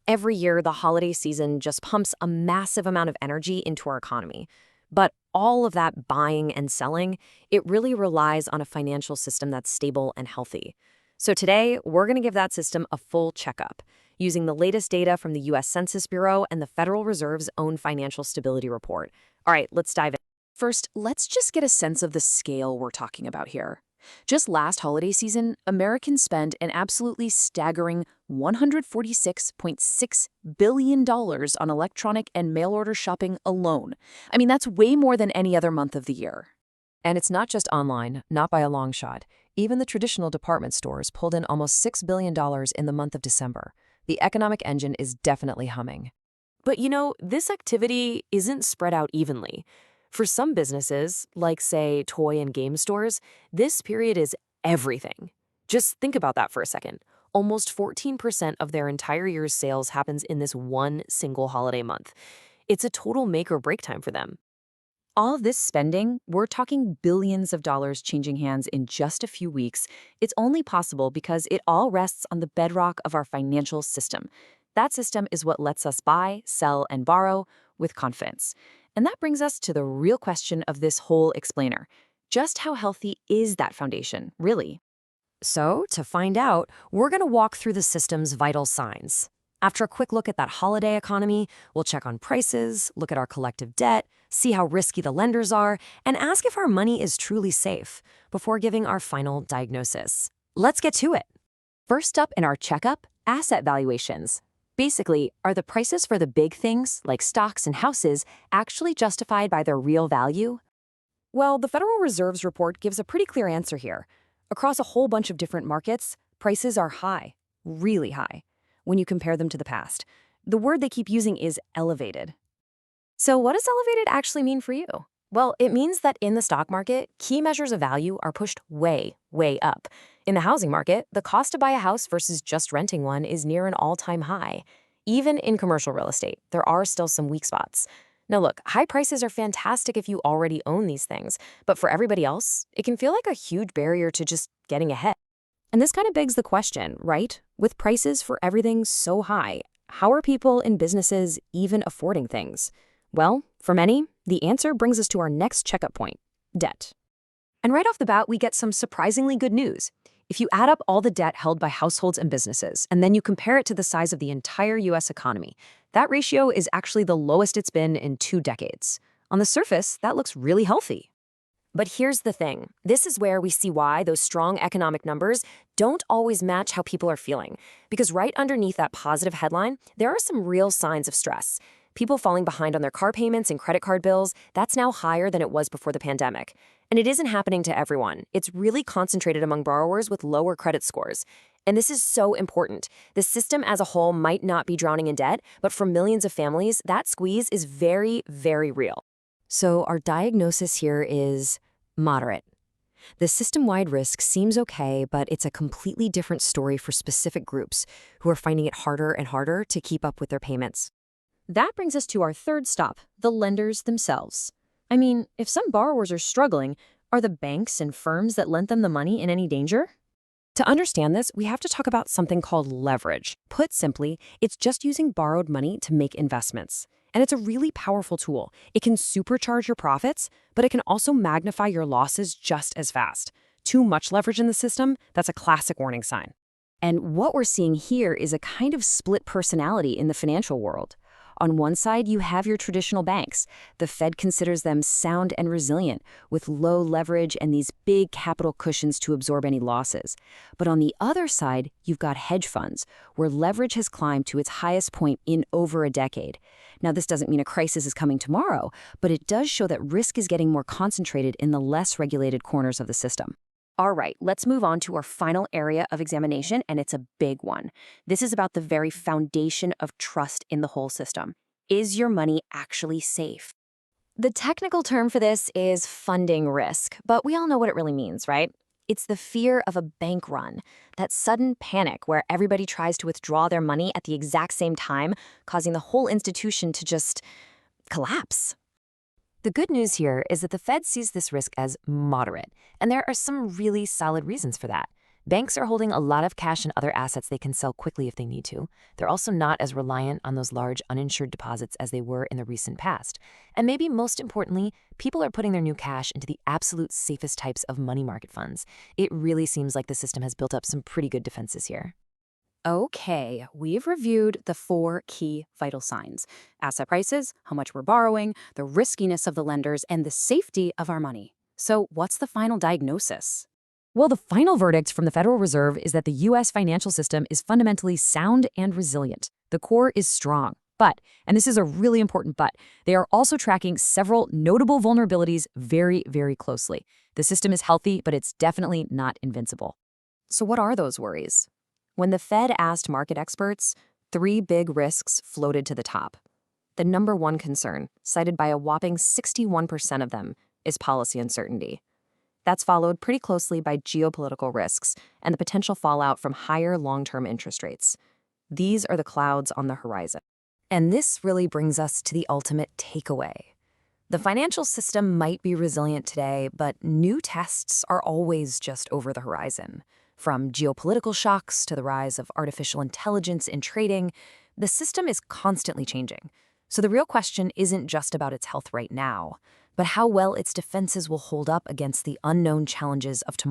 Every year the holiday season just pumps a massive amount of energy into our economy. But all of that buying and selling, it really relies on a financial system that's stable and healthy. So today, we're going to give that system a full checkup using the latest data from the U.S. Census Bureau and the Federal Reserve's own Financial Stability Report. All right, let's dive in. First, let's just get a sense of the scale we're talking about here. Just last holiday season, Americans spent an absolutely staggering $146.6 billion on electronic and mail-order shopping alone. I mean, that's way more than any other month of the year. And it's not just online, not by a long shot. Even the traditional department stores pulled in almost $6 billion in the month of December. The economic engine is definitely humming. But this activity isn't spread out evenly. For some businesses, like say toy and game stores, this period is everything. Just think about that for a second. Almost 14% of their entire year's sales happens in this one single holiday month. It's a total make or break time for them. All of this spending, we're talking billions of dollars changing hands in just a few weeks. It's only possible because it all rests on the bedrock of our financial system. That system is what lets us buy, sell, and borrow with confidence. And that brings us to the real question of this whole explainer. Just how healthy is that foundation, really? So, to find out, we're going to walk through the system's vital signs. After a quick look at that holiday economy, we'll check on prices, look at our collective debt, see how risky the lenders are, and ask if our money is truly safe before giving our final diagnosis. Let's get to it. First up in our checkup, asset valuations. Basically, are the prices for the big things, like stocks and houses, actually justified by their real value? Well, the Federal Reserve's report gives a pretty clear answer here. Across a whole bunch of different markets, prices are high, really high, when you compare them to the past. The word they keep using is elevated. So what does elevated actually mean for you? Well, it means that in the stock market, key measures of value are pushed way, way up. In the housing market, the cost to buy a house versus just renting one is near an all-time high. Even in commercial real estate, there are still some weak spots. Now look, high prices are fantastic if you already own these things, but for everybody else, it can feel like a huge barrier to just getting ahead. And this kind of begs the question, right? With prices for everything so high, how are people and businesses even affording things? Well, for many, the answer brings us to our next checkup point, debt. And right off the bat, we get some surprisingly good news. If you add up all the debt held by households and businesses, and then you compare it to the size of the entire U.S. economy, that ratio is actually the lowest it's been in 2 decades. On the surface, that looks really healthy. But here's the thing. This is where we see why those strong economic numbers don't always match how people are feeling. Because right underneath that positive headline, there are some real signs of stress. People falling behind on their car payments and credit card bills, that's now higher than it was before the pandemic. And it isn't happening to everyone. It's really concentrated among borrowers with lower credit scores. And this is so important. The system as a whole might not be drowning in debt, but for millions of families, that squeeze is very, very real. So our diagnosis here is moderate. The system-wide risk seems okay, but it's a completely different story for specific groups who are finding it harder and harder to keep up with their payments. That brings us to our third stop, the lenders themselves. I mean, if some borrowers are struggling, are the banks and firms that lent them the money in any danger? To understand this, we have to talk about something called leverage. Put simply, it's just using borrowed money to make investments. And it's a really powerful tool. It can supercharge your profits, but it can also magnify your losses just as fast. Too much leverage in the system, that's a classic warning sign. And what we're seeing here is a kind of split personality in the financial world. On one side, you have your traditional banks. The Fed considers them sound and resilient, with low leverage and these big capital cushions to absorb any losses. But on the other side, you've got hedge funds, where leverage has climbed to its highest point in over a decade. Now, this doesn't mean a crisis is coming tomorrow, but it does show that risk is getting more concentrated in the less regulated corners of the system. All right, let's move on to our final area of examination, and it's a big one. This is about the very foundation of trust in the whole system. Is your money actually safe? The technical term for this is funding risk, but we all know what it really means, right? It's the fear of a bank run, that sudden panic where everybody tries to withdraw their money at the exact same time, causing the whole institution to just collapse. The good news here is that the Fed sees this risk as moderate, and there are some really solid reasons for that. Banks are holding a lot of cash and other assets they can sell quickly if they need to. They're also not as reliant on those large uninsured deposits as they were in the recent past. And maybe most importantly, people are putting their new cash into the absolute safest types of money market funds. It really seems like the system has built up some pretty good defenses here. Okay, we've reviewed the 4 key vital signs: asset prices, how much we're borrowing, the riskiness of the lenders, and the safety of our money. So, what's the final diagnosis? Well, the final verdict from the Federal Reserve is that the U.S. financial system is fundamentally sound and resilient. The core is strong. But, and this is a really important but, they are also tracking several notable vulnerabilities very, very closely. The system is healthy, but it's definitely not invincible. So what are those worries? When the Fed asked market experts, 3 big risks floated to the top. The number one concern, cited by a whopping 61% of them, is policy uncertainty. That's followed pretty closely by geopolitical risks and the potential fallout from higher long-term interest rates. These are the clouds on the horizon. And this really brings us to the ultimate takeaway. The financial system might be resilient today, but new tests are always just over the horizon. From geopolitical shocks to the rise of artificial intelligence in trading, the system is constantly changing. So the real question isn't just about its health right now, but how well its defenses will hold up against the unknown challenges of tomorrow.